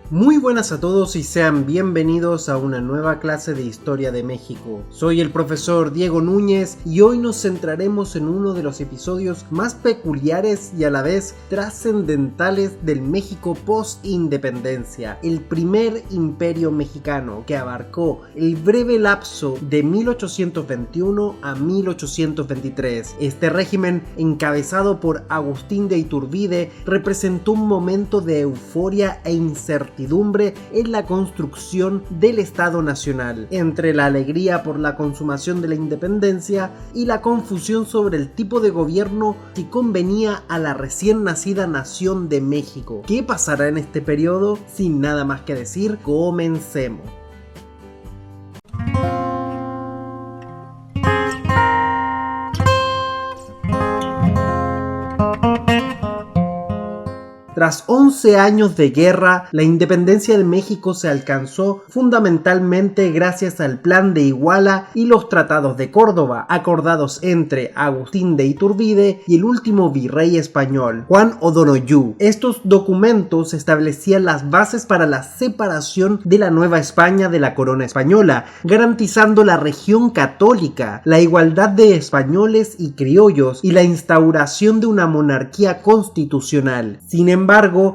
Muy buenas a todos y sean bienvenidos a una nueva clase de Historia de México. Soy el profesor Diego Núñez y hoy nos centraremos en uno de los episodios más peculiares y a la vez trascendentales del México post-independencia, el primer imperio mexicano que abarcó el breve lapso de 1821 a 1823. Este régimen, encabezado por Agustín de Iturbide, representó un momento de euforia e incertidumbre en la construcción del Estado Nacional, entre la alegría por la consumación de la independencia y la confusión sobre el tipo de gobierno que convenía a la recién nacida nación de México. ¿Qué pasará en este periodo? Sin nada más que decir, comencemos. Tras 11 años de guerra, la independencia de México se alcanzó fundamentalmente gracias al Plan de Iguala y los Tratados de Córdoba, acordados entre Agustín de Iturbide y el último virrey español, Juan O'Donoghue. Estos documentos establecían las bases para la separación de la Nueva España de la corona española, garantizando la región católica, la igualdad de españoles y criollos y la instauración de una monarquía constitucional. Sin embargo,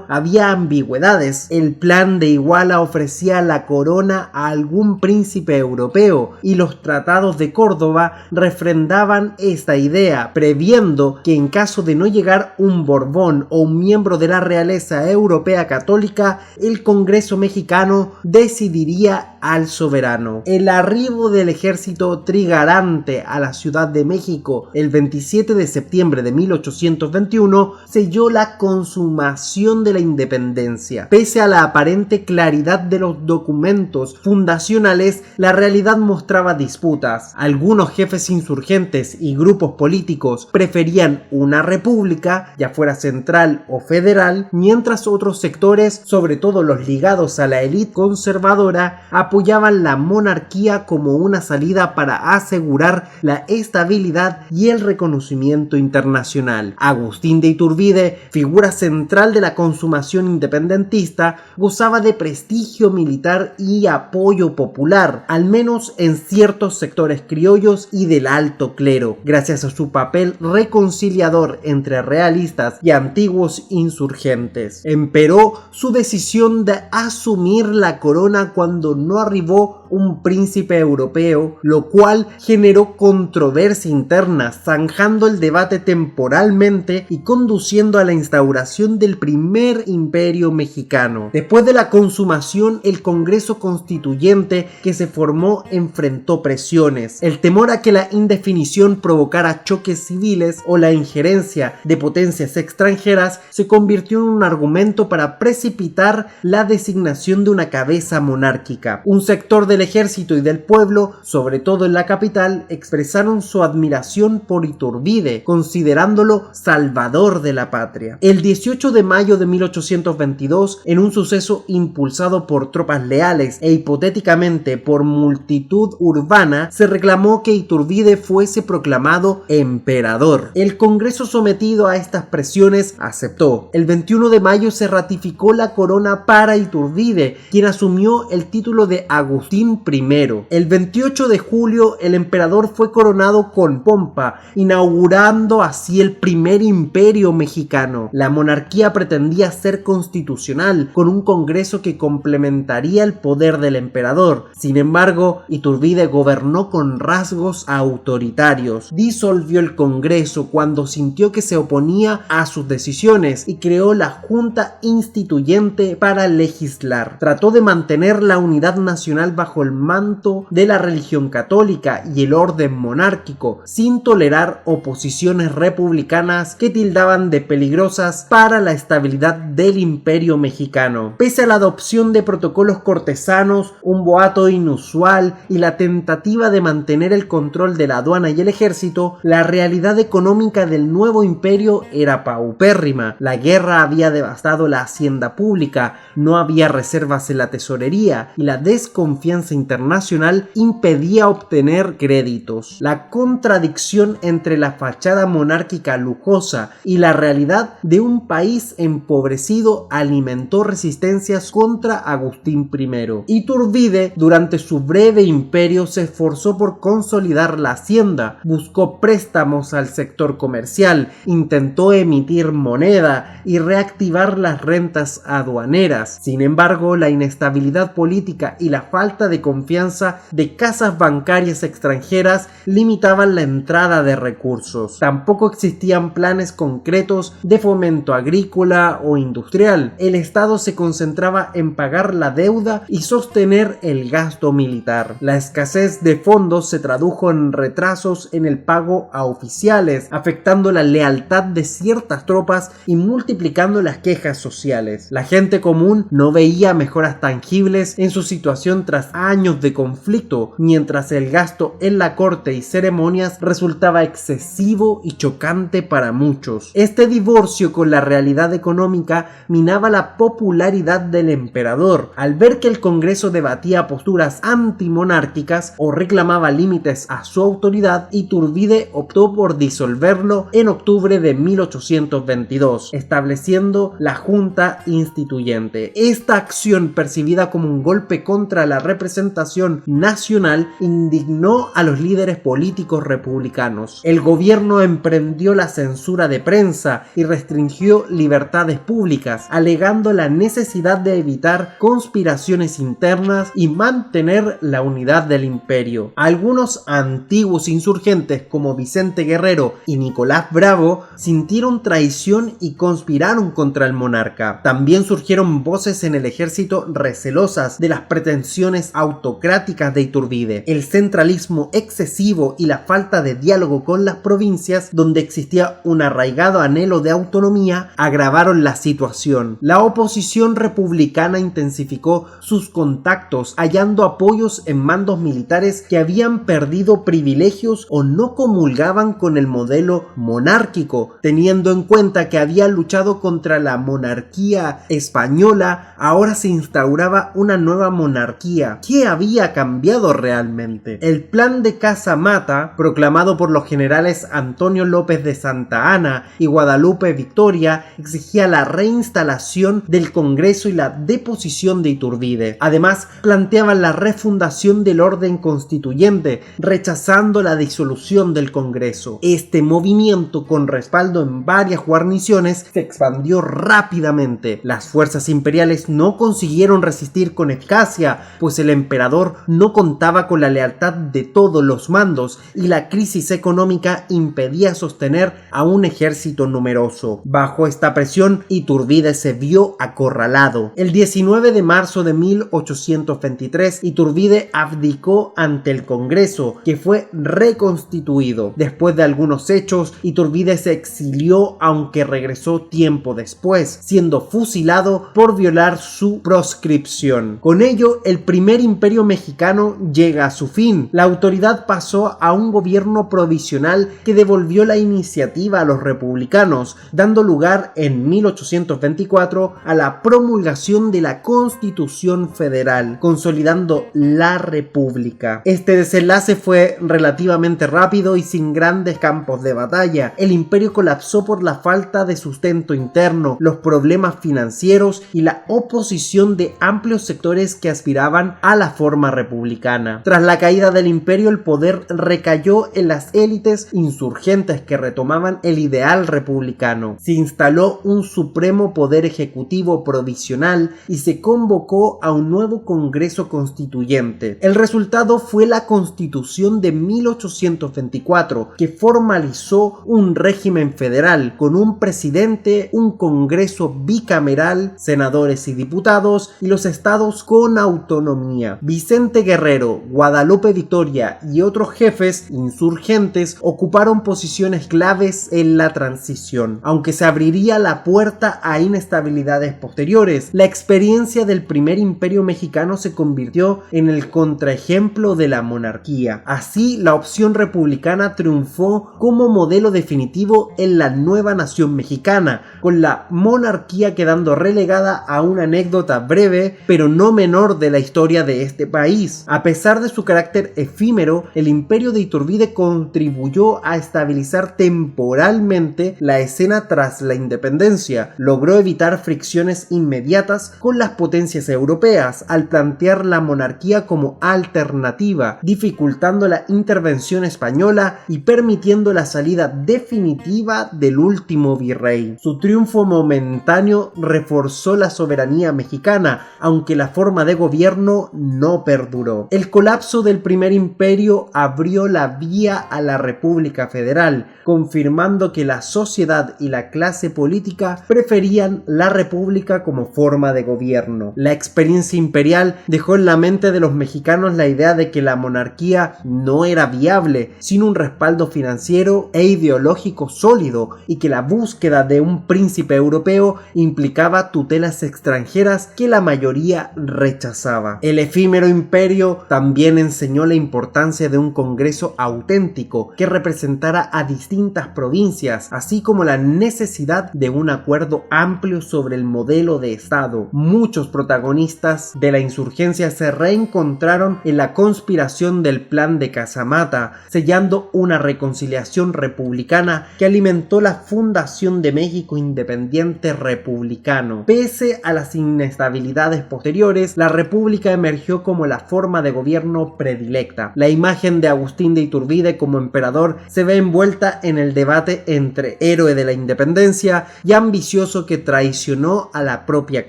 había ambigüedades. El Plan de Iguala ofrecía la corona a algún príncipe europeo y los tratados de Córdoba refrendaban esta idea, previendo que en caso de no llegar un Borbón o un miembro de la realeza europea católica, el Congreso mexicano decidiría al soberano. El arribo del ejército trigarante a la Ciudad de México el 27 de septiembre de 1821 selló la consumación de la independencia. Pese a la aparente claridad de los documentos fundacionales, la realidad mostraba disputas. Algunos jefes insurgentes y grupos políticos preferían una república, ya fuera central o federal, mientras otros sectores, sobre todo los ligados a la élite conservadora, apoyaban la monarquía como una salida para asegurar la estabilidad y el reconocimiento internacional. Agustín de Iturbide, figura central de la consumación independentista, gozaba de prestigio militar y apoyo popular, al menos en ciertos sectores criollos y del alto clero, gracias a su papel reconciliador entre realistas y antiguos insurgentes. Empero, su decisión de asumir la corona cuando no arribó un príncipe europeo, lo cual generó controversia interna, zanjando el debate temporalmente y conduciendo a la instauración del primer imperio mexicano. Después de la consumación, el Congreso Constituyente que se formó enfrentó presiones. El temor a que la indefinición provocara choques civiles o la injerencia de potencias extranjeras se convirtió en un argumento para precipitar la designación de una cabeza monárquica. Un sector del ejército y del pueblo, sobre todo en la capital, expresaron su admiración por Iturbide, considerándolo salvador de la patria. El 18 de mayo de 1822, en un suceso impulsado por tropas leales e hipotéticamente por multitud urbana, se reclamó que Iturbide fuese proclamado emperador. El Congreso, sometido a estas presiones, aceptó. El 21 de mayo se ratificó la corona para Iturbide, quien asumió el título de Agustín I. El 28 de julio, el emperador fue coronado con pompa, inaugurando así el primer imperio mexicano. La monarquía pretendía ser constitucional, con un congreso que complementaría el poder del emperador. Sin embargo, Iturbide gobernó con rasgos autoritarios. Disolvió el congreso cuando sintió que se oponía a sus decisiones y creó la Junta Instituyente para legislar. Trató de mantener la unidad nacional bajo el manto de la religión católica y el orden monárquico, sin tolerar oposiciones republicanas que tildaban de peligrosas para la estabilidad del imperio mexicano. Pese a la adopción de protocolos cortesanos, un boato inusual y la tentativa de mantener el control de la aduana y el ejército, la realidad económica del nuevo imperio era paupérrima. La guerra había devastado la hacienda pública, no había reservas en la tesorería y la desconfianza confianza internacional impedía obtener créditos. La contradicción entre la fachada monárquica lujosa y la realidad de un país empobrecido alimentó resistencias contra Agustín I. Iturbide, durante su breve imperio, se esforzó por consolidar la hacienda, buscó préstamos al sector comercial, intentó emitir moneda y reactivar las rentas aduaneras. Sin embargo, la inestabilidad política y la falta de confianza de casas bancarias extranjeras limitaban la entrada de recursos. Tampoco existían planes concretos de fomento agrícola o industrial. El Estado se concentraba en pagar la deuda y sostener el gasto militar. La escasez de fondos se tradujo en retrasos en el pago a oficiales, afectando la lealtad de ciertas tropas y multiplicando las quejas sociales. La gente común no veía mejoras tangibles en su situación tras años de conflicto, mientras el gasto en la corte y ceremonias resultaba excesivo y chocante para muchos. Este divorcio con la realidad económica minaba la popularidad del emperador. Al ver que el Congreso debatía posturas antimonárquicas o reclamaba límites a su autoridad, Iturbide optó por disolverlo en octubre de 1822, estableciendo la Junta Instituyente. Esta acción, percibida como un golpe contra la representación nacional, indignó a los líderes políticos republicanos. El gobierno emprendió la censura de prensa y restringió libertades públicas, alegando la necesidad de evitar conspiraciones internas y mantener la unidad del imperio. Algunos antiguos insurgentes como Vicente Guerrero y Nicolás Bravo sintieron traición y conspiraron contra el monarca. También surgieron voces en el ejército recelosas de las pretensiones autocráticas de Iturbide. El centralismo excesivo y la falta de diálogo con las provincias, donde existía un arraigado anhelo de autonomía, agravaron la situación. La oposición republicana intensificó sus contactos, hallando apoyos en mandos militares que habían perdido privilegios o no comulgaban con el modelo monárquico. Teniendo en cuenta que había luchado contra la monarquía española, ahora se instauraba una nueva monarquía. ¿Qué había cambiado realmente? El plan de Casamata, proclamado por los generales Antonio López de Santa Anna y Guadalupe Victoria, exigía la reinstalación del Congreso y la deposición de Iturbide. Además, planteaban la refundación del orden constituyente, rechazando la disolución del Congreso. Este movimiento, con respaldo en varias guarniciones, se expandió rápidamente. Las fuerzas imperiales no consiguieron resistir con eficacia, pues el emperador no contaba con la lealtad de todos los mandos y la crisis económica impedía sostener a un ejército numeroso. Bajo esta presión, Iturbide se vio acorralado. El 19 de marzo de 1823, Iturbide abdicó ante el Congreso, que fue reconstituido. Después de algunos hechos, Iturbide se exilió, aunque regresó tiempo después, siendo fusilado por violar su proscripción. Con ello, el primer imperio mexicano llega a su fin. La autoridad pasó a un gobierno provisional que devolvió la iniciativa a los republicanos, dando lugar en 1824 a la promulgación de la Constitución Federal, consolidando la República. Este desenlace fue relativamente rápido y sin grandes campos de batalla. El imperio colapsó por la falta de sustento interno, los problemas financieros y la oposición de amplios sectores que aspiraban a la forma republicana. Tras la caída del imperio, el poder recayó en las élites insurgentes que retomaban el ideal republicano. Se instaló un supremo poder ejecutivo provisional y se convocó a un nuevo Congreso Constituyente. El resultado fue la Constitución de 1824, que formalizó un régimen federal con un presidente, un Congreso bicameral, senadores y diputados, y los estados con autonomía. Vicente Guerrero, Guadalupe Victoria y otros jefes insurgentes ocuparon posiciones claves en la transición. Aunque se abriría la puerta a inestabilidades posteriores, la experiencia del primer imperio mexicano se convirtió en el contraejemplo de la monarquía. Así, la opción republicana triunfó como modelo definitivo en la nueva nación mexicana, con la monarquía quedando relegada a una anécdota breve pero no menor de la historia de de este país. A pesar de su carácter efímero, el imperio de Iturbide contribuyó a estabilizar temporalmente la escena tras la independencia. Logró evitar fricciones inmediatas con las potencias europeas al plantear la monarquía como alternativa, dificultando la intervención española y permitiendo la salida definitiva del último virrey. Su triunfo momentáneo reforzó la soberanía mexicana, aunque la forma de gobierno no perduró. El colapso del primer imperio abrió la vía a la República Federal, confirmando que la sociedad y la clase política preferían la república como forma de gobierno. La experiencia imperial dejó en la mente de los mexicanos la idea de que la monarquía no era viable sin un respaldo financiero e ideológico sólido y que la búsqueda de un príncipe europeo implicaba tutelas extranjeras que la mayoría rechazaba. El efímero imperio también enseñó la importancia de un congreso auténtico que representara a distintas provincias, así como la necesidad de un acuerdo amplio sobre el modelo de Estado. Muchos protagonistas de la insurgencia se reencontraron en la conspiración del Plan de Casamata, sellando una reconciliación republicana que alimentó la fundación de México independiente republicano. Pese a las inestabilidades posteriores, la república emergió como la forma de gobierno predilecta. La imagen de Agustín de Iturbide como emperador se ve envuelta en el debate entre héroe de la independencia y ambicioso que traicionó a la propia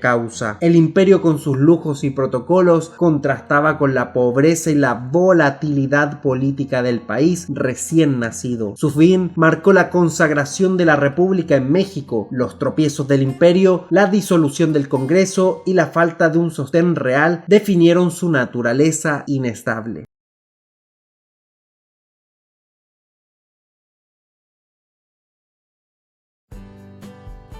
causa. El imperio con sus lujos y protocolos contrastaba con la pobreza y la volatilidad política del país recién nacido. Su fin marcó la consagración de la república en México, los tropiezos del imperio, la disolución del Congreso y la falta de un sostén real definieron su naturaleza inestable.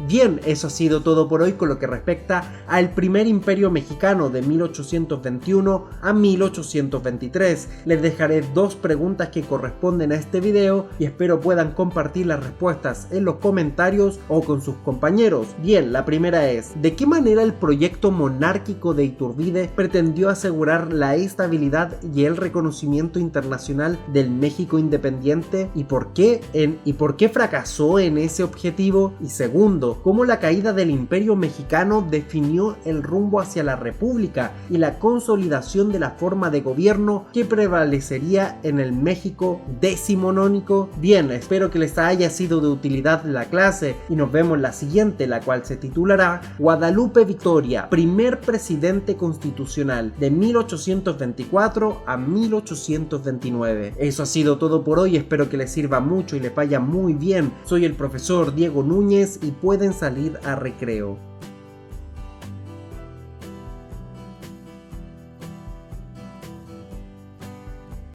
Bien, eso ha sido todo por hoy con lo que respecta al primer imperio mexicano de 1821 a 1823. Les dejaré dos preguntas que corresponden a este video y espero puedan compartir las respuestas en los comentarios o con sus compañeros. Bien, la primera es: ¿de qué manera el proyecto monárquico de Iturbide pretendió asegurar la estabilidad y el reconocimiento internacional del México independiente y por qué fracasó en ese objetivo? Y segundo, cómo la caída del imperio mexicano definió el rumbo hacia la república y la consolidación de la forma de gobierno que prevalecería en el México decimonónico. Bien, espero que les haya sido de utilidad la clase y nos vemos en la siguiente, la cual se titulará Guadalupe Victoria, primer presidente constitucional de 1824 a 1829. Eso ha sido todo por hoy, espero que les sirva mucho y les vaya muy bien. Soy el profesor Diego Núñez y pueden salir a recreo.